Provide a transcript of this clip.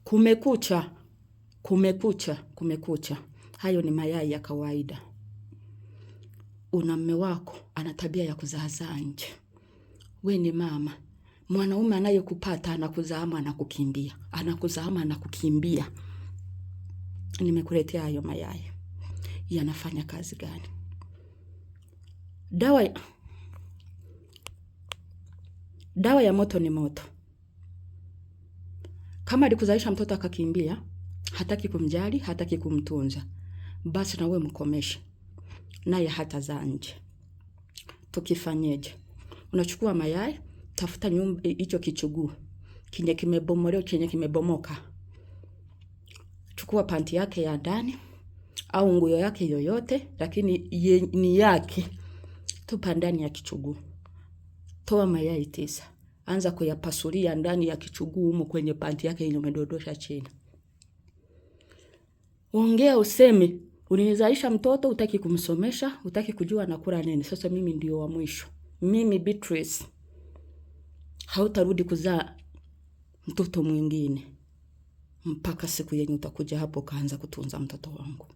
Kumekucha. Kumekucha. Hayo ni mayai ya kawaida. Una mume wako ana tabia ya kuzaazaa nje. We ni mama. Mwanaume anayekupata anakuzaama anakukimbia. Anakuzaama anakukimbia. Nimekuletea hayo mayai. Yanafanya kazi gani? Dawa ya moto ni moto. Kama alikuzalisha mtoto akakimbia, hataki kumjali, hataki kumtunza, basi na wewe mkomeshe. Naye hatazaa nje. Tukifanyeje? Unachukua mayai, tafuta hicho kichuguu. Kenye kimebomolewa, kenye kimebomoka. Chukua panti yake ya ndani au nguo yake yoyote, lakini ni yake. Tupa ndani ya kichuguu. Toa mayai 9. Anza kuyapasulia ndani ya kichuguu humo kwenye panti yake yenye umedondosha chini. Ongea useme, ulinizalisha mtoto, hutaki kumsomesha, hutaki kujua anakula nini. Sasa mimi ndio wa mwisho. Mimi Beatrice. Hautarudi kuzaa mtoto mwingine mpaka siku yenye utakuja hapo kaanza kutunza mtoto wangu.